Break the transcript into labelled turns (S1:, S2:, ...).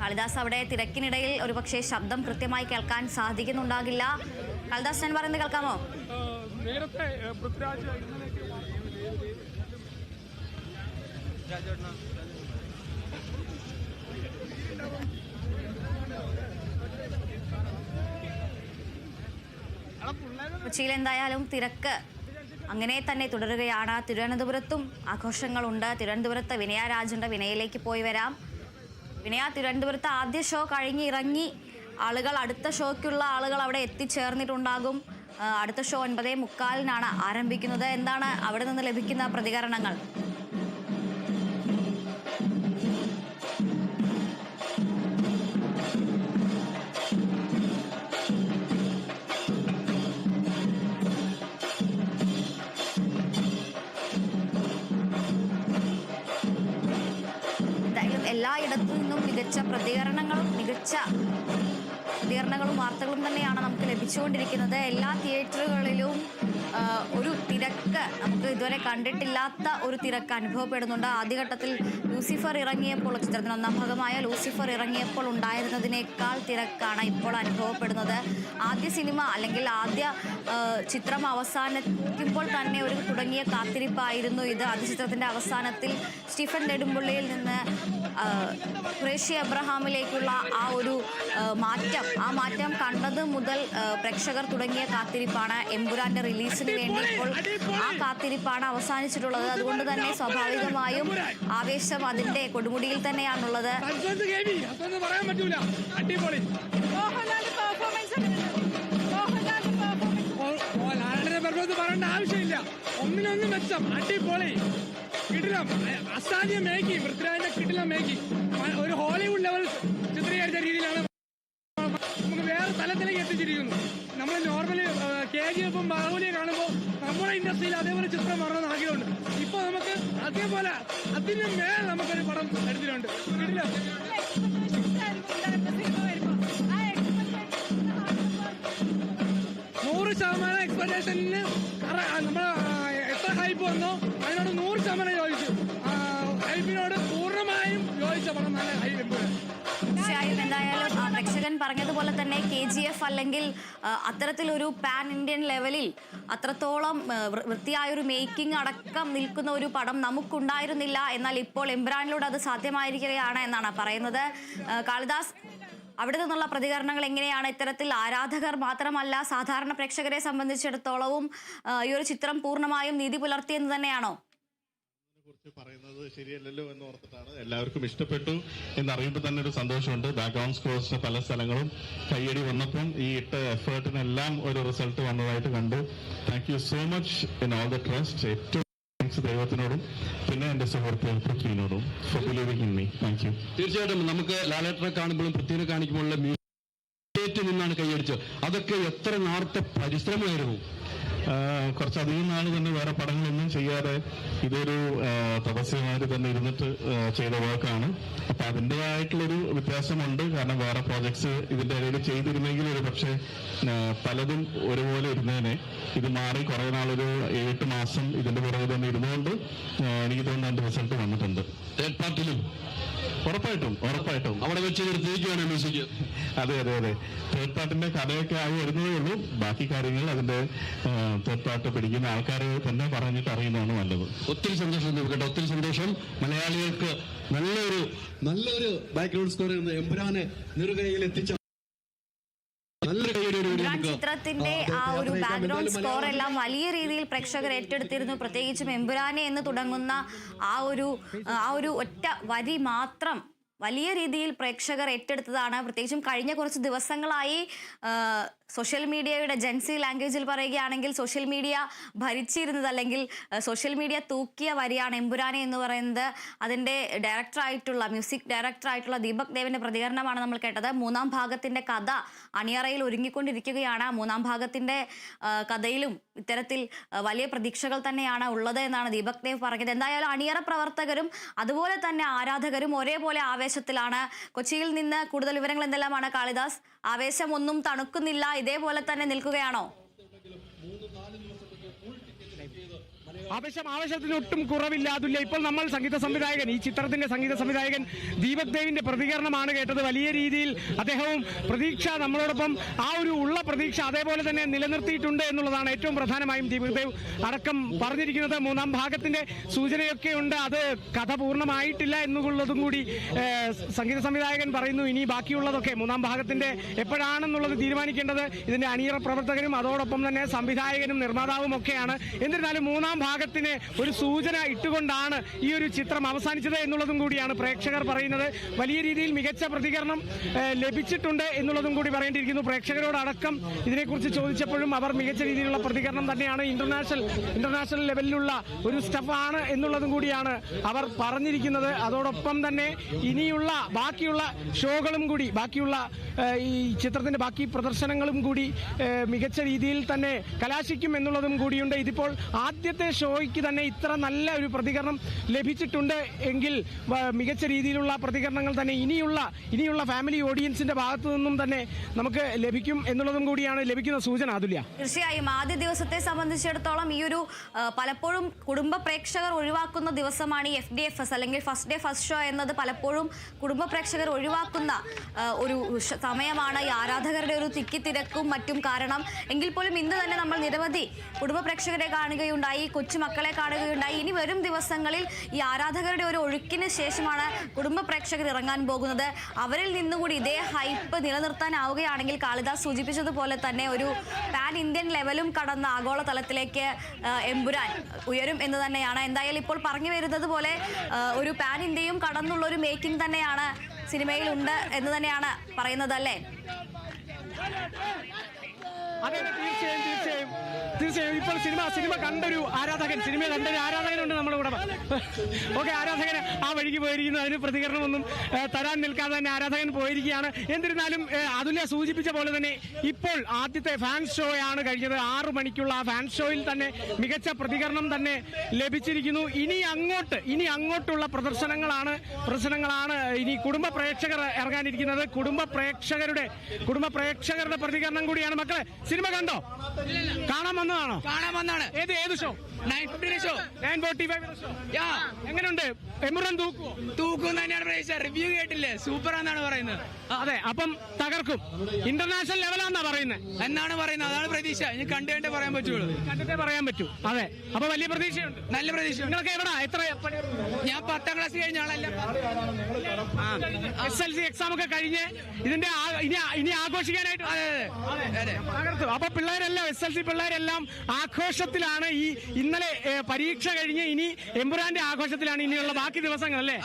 S1: കാളിദാസ് അവിടെ തിരക്കിനിടയിൽ ഒരുപക്ഷെ ശബ്ദം കൃത്യമായി കേൾക്കാൻ സാധിക്കുന്നുണ്ടാകില്ല. കാളിദാസ്, ഞാൻ പറയുന്നത് കേൾക്കാമോ?
S2: നേരത്തെ
S1: കൊച്ചിയിൽ എന്തായാലും തിരക്ക് അങ്ങനെ തന്നെ തുടരുകയാണ്. തിരുവനന്തപുരത്തും ആഘോഷങ്ങളുണ്ട്. തിരുവനന്തപുരത്ത് വിനയ രാജുണ്ട്. വിനയയിലേക്ക് പോയി വരാം. വിനയ, തിരുവനന്തപുരത്ത് ആദ്യ ഷോ കഴിഞ്ഞ് ഇറങ്ങി ആളുകൾ അടുത്ത ഷോയ്ക്കുള്ള ആളുകൾ അവിടെ എത്തിച്ചേർന്നിട്ടുണ്ടാകും. അടുത്ത ഷോ 9:45 ആരംഭിക്കുന്നത്. എന്താണ് അവിടെ നിന്ന് ലഭിക്കുന്ന പ്രതികരണങ്ങൾ? എല്ലായിടത്തു നിന്നും മികച്ച പ്രതികരണങ്ങളും വാർത്തകളും തന്നെയാണ് നമുക്ക് ലഭിച്ചുകൊണ്ടിരിക്കുന്നത്. എല്ലാ തിയേറ്ററുകളിലും ഒരു തിരക്ക് നമുക്ക് ഇതുവരെ കണ്ടിട്ടില്ലാത്ത ഒരു തിരക്ക് അനുഭവപ്പെടുന്നുണ്ട്. ആദ്യഘട്ടത്തിൽ ലൂസിഫർ ഇറങ്ങിയപ്പോൾ, ചിത്രത്തിന് ഒന്നാം ഭാഗമായ ലൂസിഫർ ഇറങ്ങിയപ്പോൾ ഉണ്ടായിരുന്നതിനേക്കാൾ തിരക്കാണ് ഇപ്പോൾ അനുഭവപ്പെടുന്നത്. ആദ്യ സിനിമ അല്ലെങ്കിൽ ആദ്യ ചിത്രം അവസാനിക്കുമ്പോൾ തന്നെ ഒരു തുടങ്ങിയ കാത്തിരിപ്പായിരുന്നു ഇത്. ആദ്യ ചിത്രത്തിൻ്റെ അവസാനത്തിൽ സ്റ്റീഫൻ നെടുമ്പുള്ളിയിൽ നിന്ന് ഖുറേഷി അബ്രഹാമിലേക്കുള്ള ആ ഒരു മാറ്റം കണ്ടത് മുതൽ പ്രേക്ഷകർ തുടങ്ങിയ കാത്തിരിപ്പാണ്. എമ്പുരാന്റെ റിലീസിന് വേണ്ടി ഇപ്പോൾ ആ കാത്തിരിപ്പാണ് അവസാനിച്ചിട്ടുള്ളത്. അതുകൊണ്ട് തന്നെ സ്വാഭാവികമായും ആവേശം അതിന്റെ കൊടുമുടിയിൽ തന്നെയാണുള്ളത്.
S2: പറയേണ്ട ആവശ്യമില്ല, ഒന്നിനൊന്നും മെച്ചം, അടിപൊളി, കിടിലം, അസാധ്യ മേക്കിംഗ്, പൃഥ്വിരാജിന്റെ കിടിലം മേക്കിംഗ്, ഒരു ഹോളിവുഡ് ലെവൽ ചിത്രീകരിച്ച രീതിയിലാണ് നമുക്ക് വേറെ തലത്തിലേക്ക് എത്തിച്ചിരിക്കുന്നു. നമ്മൾ നോർമലി KGF ബാഹുബലിയെ കാണുമ്പോൾ നമ്മുടെ ഇൻഡസ്ട്രിയിൽ അതേപോലെ ചിത്രം വരണമെന്ന് ആഗ്രഹമുണ്ട്. ഇപ്പൊ നമുക്ക് അതേപോലെ അതിന് മേൽ നമുക്കൊരു പടം എടുത്തിട്ടുണ്ട്. കിടിലം. 100% എക്സ്പെക്ടേഷനിൽ നമ്മൾ എത്ര ഹൈപ്പ് വന്നോ അതിനോട് 100% യോജിച്ചു. ഹൈപ്പിനോട് പൂർണ്ണമായും യോജിച്ച പടം നല്ല ഹൈപ്പ്.
S1: തീർച്ചയായും എന്തായാലും പ്രേക്ഷകൻ പറഞ്ഞതുപോലെ തന്നെ KGF അല്ലെങ്കിൽ അത്തരത്തിലൊരു പാൻ ഇന്ത്യൻ ലെവലിൽ അത്രത്തോളം വൃത്തിയായൊരു മേക്കിംഗ് അടക്കം നിൽക്കുന്ന ഒരു പടം നമുക്കുണ്ടായിരുന്നില്ല. എന്നാൽ ഇപ്പോൾ എംബ്രാനിലൂടെ അത് സാധ്യമായിരിക്കുകയാണ് എന്നാണ് പറയുന്നത്. കാളിദാസ്, അവിടെ നിന്നുള്ള പ്രതികരണങ്ങൾ എങ്ങനെയാണ്? ഇത്തരത്തിൽ ആരാധകർ മാത്രമല്ല, സാധാരണ പ്രേക്ഷകരെ സംബന്ധിച്ചിടത്തോളവും ഈ ഒരു ചിത്രം പൂർണ്ണമായും നീതി പുലർത്തിയെന്ന് തന്നെയാണോ?
S3: കുറിച്ച് പറയുന്നത് ശരിയല്ലല്ലോ എന്ന് ഓർത്തിട്ടാണ്. എല്ലാവർക്കും ഇഷ്ടപ്പെട്ടു എന്നറിയുമ്പോൾ തന്നെ ഒരു സന്തോഷമുണ്ട്. ബാക്ക്ഗ്രൗണ്ട് സ്കോഴ്സിന് പല സ്ഥലങ്ങളും കയ്യടി വന്നപ്പം ഈ ഇട്ട എഫേർട്ടിനെല്ലാം ഒരു റിസൾട്ട് വന്നതായിട്ട് കണ്ടു. Thank you so much in all the trust. ഏറ്റവും താങ്ക്സ് ദൈവത്തിനോടും പിന്നെ എന്റെ സുഹൃത്ത് പൃഥ്വിനോടും for believing in me. Thank you.
S4: തീർച്ചയായിട്ടും നമുക്ക് ലാലേട്ടനെ കാണുമ്പോഴും പൃഥ്വിനെ കാണിക്കുമ്പോഴുള്ള മ്യൂസിക് നിന്നാണ് കൈയടിച്ചത്. അതൊക്കെ എത്ര നാളത്തെ പരിശ്രമമായിരുന്നു.
S3: കുറച്ചധികം നാൾ തന്നെ വേറെ പടങ്ങളൊന്നും ചെയ്യാതെ ഇതൊരു തപസ്യമായിട്ട് തന്നെ ഇരുന്നിട്ട് ചെയ്ത വർക്കാണ്. അപ്പൊ അതിൻ്റെതായിട്ടുള്ളൊരു വ്യത്യാസമുണ്ട്. കാരണം വേറെ പ്രോജക്ട്സ് ഇതിന്റെ ഇടയിൽ ചെയ്തിരുന്നെങ്കിൽ ഒരു പക്ഷേ പലതും ഒരുപോലെ ഇരുന്നേനെ. ഇത് മാറി കുറെ നാളൊരു 7-8 മാസം ഇതിന്റെ പുറകെ തന്നെ ഇരുന്നുകൊണ്ട് എനിക്ക് തോന്നുന്നു അതിന്റെ റിസൾട്ട് വന്നിട്ടുണ്ട്.
S4: തേർഡ് പാർട്ടിലും
S3: ഉറപ്പായിട്ടും
S4: അവിടെ വെച്ച് നിർത്തിയിരിക്കുകയാണ് മ്യൂസിക്.
S3: അതെ. തേർഡ് പാർട്ടിന്റെ കഥയൊക്കെ ആയി വരുന്നതേ ഉള്ളൂ. ബാക്കി കാര്യങ്ങൾ അതിന്റെ തേർഡ് പാർട്ട് പിടിക്കുന്ന ആൾക്കാരെ തന്നെ പറഞ്ഞിട്ട് അറിയുന്നതാണ് നല്ലത്.
S4: ഒത്തിരി സന്തോഷം കേട്ടോ, ഒത്തിരി സന്തോഷം. മലയാളികൾക്ക് നല്ലൊരു ബാക്ക്ഗ്രൗണ്ട് സ്കോർ എമ്പുരാനെ നെറുകയിൽ എത്തിച്ച
S1: ചിത്രത്തിന്റെ ആ ഒരു ബാക്ക്ഗ്രൗണ്ട് സ്കോർ എല്ലാം വലിയ രീതിയിൽ പ്രേക്ഷകർ ഏറ്റെടുത്തിരുന്നു. പ്രത്യേകിച്ചും എമ്പുരാനെ എന്ന് തുടങ്ങുന്ന ആ ഒരു ഒറ്റ വരി മാത്രം വലിയ രീതിയിൽ പ്രേക്ഷകർ ഏറ്റെടുത്തതാണ്. പ്രത്യേകിച്ചും കഴിഞ്ഞ കുറച്ച് ദിവസങ്ങളായി സോഷ്യൽ മീഡിയയുടെ ജെൻസി ലാംഗ്വേജിൽ പറയുകയാണെങ്കിൽ സോഷ്യൽ മീഡിയ ഭരിച്ചിരുന്നത് അല്ലെങ്കിൽ സോഷ്യൽ മീഡിയ തൂക്കിയ വരിയാണ് എമ്പുരാനെ എന്ന് പറയുന്നത്. അതിൻ്റെ മ്യൂസിക് ഡയറക്ടറായിട്ടുള്ള ദീപക് ദേവിൻ്റെ പ്രതികരണമാണ് നമ്മൾ കേട്ടത്. 3-ാം ഭാഗത്തിൻ്റെ കഥ അണിയറയിൽ ഒരുങ്ങിക്കൊണ്ടിരിക്കുകയാണ്. 3-ാം ഭാഗത്തിൻ്റെ കഥയിലും ഇത്തരത്തിൽ വലിയ പ്രതീക്ഷകൾ തന്നെയാണ് ഉള്ളത് എന്നാണ് ദീപക് ദേവ് പറഞ്ഞത്. എന്തായാലും അണിയറ പ്രവർത്തകരും അതുപോലെ തന്നെ ആരാധകരും ഒരേപോലെ ആവേശത്തിലാണ്. കൊച്ചിയിൽ നിന്ന് കൂടുതൽ വിവരങ്ങൾ എന്തെല്ലാമാണ് കാളിദാസ്? ആവേശം ഒന്നും തണുക്കുന്നില്ല, ഇതേപോലെ തന്നെ നിൽക്കുകയാണോ?
S2: ആവേശത്തിന് ഒട്ടും കുറവില്ല. അതുല്ല, ഇപ്പോൾ നമ്മൾ സംഗീത സംവിധായകൻ, ഈ ചിത്രത്തിന്റെ സംഗീത സംവിധായകൻ ദീപക് ദേവിന്റെ പ്രതികരണമാണ് കേട്ടത്. വലിയ രീതിയിൽ അദ്ദേഹവും പ്രതീക്ഷ നമ്മളോടൊപ്പം ആ ഒരു ഉള്ള പ്രതീക്ഷ അതേപോലെ തന്നെ നിലനിർത്തിയിട്ടുണ്ട് എന്നുള്ളതാണ് ഏറ്റവും പ്രധാനമായും ദീപക് ദേവ് അടക്കം പറഞ്ഞിരിക്കുന്നത്. മൂന്നാം ഭാഗത്തിന്റെ സൂചനയൊക്കെ ഉണ്ട്, അത് കഥ പൂർണ്ണമായിട്ടില്ല എന്നുള്ളതും കൂടി സംഗീത സംവിധായകൻ പറയുന്നു. ഇനി ബാക്കിയുള്ളതൊക്കെ മൂന്നാം ഭാഗത്തിന്റെ എപ്പോഴാണെന്നുള്ളത് തീരുമാനിക്കേണ്ടത് ഇതിന്റെ അണിയറ പ്രവർത്തകരും അതോടൊപ്പം തന്നെ സംവിധായകനും നിർമ്മാതാവും ഒക്കെയാണ്. എന്നിരുന്നാലും മൂന്നാം ഭാഗത്തിന് ഒരു സൂചന ഇട്ടുകൊണ്ടാണ് ഈ ഒരു ചിത്രം അവസാനിച്ചത് എന്നുള്ളതും കൂടിയാണ് പ്രേക്ഷകർ പറയുന്നത്. വലിയ രീതിയിൽ മികച്ച പ്രതികരണം ലഭിച്ചിട്ടുണ്ട് എന്നുള്ളതും കൂടി പറയേണ്ടിയിരിക്കുന്നു. പ്രേക്ഷകരോടടക്കം ഇതിനെക്കുറിച്ച് ചോദിച്ചപ്പോഴും അവർ മികച്ച രീതിയിലുള്ള പ്രതികരണം തന്നെയാണ്. ഇന്റർനാഷണൽ ലെവലിലുള്ള ഒരു സ്റ്റഫാണ് എന്നുള്ളതും കൂടിയാണ് അവർ പറഞ്ഞിരിക്കുന്നത്. അതോടൊപ്പം തന്നെ ഇനിയുള്ള ബാക്കിയുള്ള ഷോകളും കൂടി, ബാക്കിയുള്ള ഈ ചിത്രത്തിന്റെ ബാക്കി പ്രദർശനങ്ങളും കൂടി മികച്ച രീതിയിൽ തന്നെ കലാശിക്കും എന്നുള്ളതും കൂടിയുണ്ട്. ഇതിപ്പോൾ ആദ്യത്തെ ഷോയ്ക്ക് തന്നെ ഇത്ര നല്ല ഒരു പ്രതികരണം ലഭിച്ചിട്ടുണ്ട് എങ്കിൽ മികച്ച രീതിയിലുള്ള പ്രതികരണങ്ങൾ തന്നെ ഇനിയുള്ള ഫാമിലി ഓഡിയൻസിന്റെ ഭാഗത്തു നിന്നും തന്നെ നമുക്ക് ലഭിക്കും എന്നുള്ളതും കൂടിയാണ് ലഭിക്കുന്ന സൂചന. അതുല്യ,
S1: തീർച്ചയായും ആദ്യ ദിവസത്തെ സംബന്ധിച്ചിടത്തോളം ഈ ഒരു പലപ്പോഴും കുടുംബ പ്രേക്ഷകർ ഒഴിവാക്കുന്ന ദിവസമാണ് ഈ FDFS അല്ലെങ്കിൽ ഫസ്റ്റ് ഡേ ഫസ്റ്റ് ഷോ എന്നത്. പലപ്പോഴും കുടുംബ പ്രേക്ഷകർ ഒഴിവാക്കുന്ന ഒരു സമയമാണ് ഈ ആരാധകരുടെ ഒരു തിക്കിത്തിരക്കും മറ്റും കാരണം. എങ്കിൽ പോലും ഇന്ന് തന്നെ നമ്മൾ നിരവധി കുടുംബ പ്രേക്ഷകരെ കാണുകയുണ്ടായി, കൊച്ചുമക്കളെ കാണുകയുണ്ടായി. ഇനി വരും ദിവസങ്ങളിൽ ഈ ആരാധകരുടെ ഒരു ഒഴുക്കിന് ശേഷമാണ് കുടുംബ പ്രേക്ഷകർ ഇറങ്ങാൻ പോകുന്നത്. അവരിൽ നിന്നുകൂടി ഇതേ ഹൈപ്പ് നിലനിർത്താനാവുകയാണെങ്കിൽ കാളിദാസ് സൂചിപ്പിച്ചതുപോലെ തന്നെ ഒരു പാൻ ഇന്ത്യൻ ലെവലും കടന്ന ആഗോള തലത്തിലേക്ക് എമ്പുരാൻ ഉയരും എന്ന് തന്നെയാണ്. എന്തായാലും ഇപ്പോൾ പറഞ്ഞു വരുന്നത് പോലെ ഒരു പാൻ ഇന്ത്യയും കടന്നുള്ള ഒരു മേക്കിംഗ് തന്നെയാണ് സിനിമയിൽ ഉണ്ട് എന്ന് തന്നെയാണ് പറയുന്നത്, അല്ലേ?
S2: അതെ, തീർച്ചയായും ഇപ്പോൾ സിനിമ കണ്ടൊരു ആരാധകനുണ്ട് നമ്മുടെ കൂടെ. ഓക്കെ, ആരാധകൻ ആ വഴിക്ക് പോയിരിക്കുന്നു. അതിന് പ്രതികരണമൊന്നും തരാൻ നിൽക്കാതെ തന്നെ ആരാധകൻ പോയിരിക്കുകയാണ്. എന്നിരുന്നാലും അതുല്യ സൂചിപ്പിച്ച പോലെ തന്നെ ഇപ്പോൾ ആദ്യത്തെ ഫാൻ ഷോയാണ് കഴിഞ്ഞത്. 6 മണിക്കുള്ള ആ ഫാൻ ഷോയിൽ തന്നെ മികച്ച പ്രതികരണം തന്നെ ലഭിച്ചിരിക്കുന്നു. ഇനി അങ്ങോട്ടുള്ള പ്രദർശനങ്ങളാണ് ഇനി കുടുംബ പ്രേക്ഷകർ ഇറങ്ങാനിരിക്കുന്നത്. കുടുംബ പ്രേക്ഷകരുടെ പ്രതികരണം കൂടിയാണ്. മക്കളെ, സിനിമ കണ്ടോ? കാണാൻ വന്നതാണോ? ഏത് ഷോ? 9:45 ഷോ. 9:45 ഷോ. എങ്ങനെയുണ്ട്? എമ്പുരാൻ തൂക്കും തന്നെയാണ് പ്രതീക്ഷ. റിവ്യൂ കേട്ടില്ലേ? സൂപ്പർ എന്നാണ് പറയുന്നത്. അതെ, അപ്പം തകർക്കും. ഇന്റർനാഷണൽ ലെവലാന്നാ പറയുന്നത് എന്നാണ് പറയുന്നത്. അതാണ് പ്രതീക്ഷ. ഇനി കണ്ടേ പറയാൻ പറ്റൂ. അതെ, അപ്പൊ വലിയ പ്രതീക്ഷയുണ്ട്. നല്ല പ്രതീക്ഷ. നിങ്ങളൊക്കെ എവിടാ? ഞാൻ 10ാം ക്ലാസ് കഴിഞ്ഞ ആളല്ല. SLC എക്സാം ഒക്കെ കഴിഞ്ഞ് ഇതിന്റെ ഇനി ആഘോഷിക്കാനായിട്ട് തകർത്തു. അപ്പൊ പിള്ളേരെല്ലാം SLC പിള്ളേരെല്ലാം ആഘോഷത്തിലാണ്. ഇന്നലെ പരീക്ഷ കഴിഞ്ഞ് ഇനി എമ്പുരാന്റെ ആഘോഷത്തിലാണ് ഇനിയുള്ള ബാക്കി ദിവസങ്ങൾ, അല്ലേ?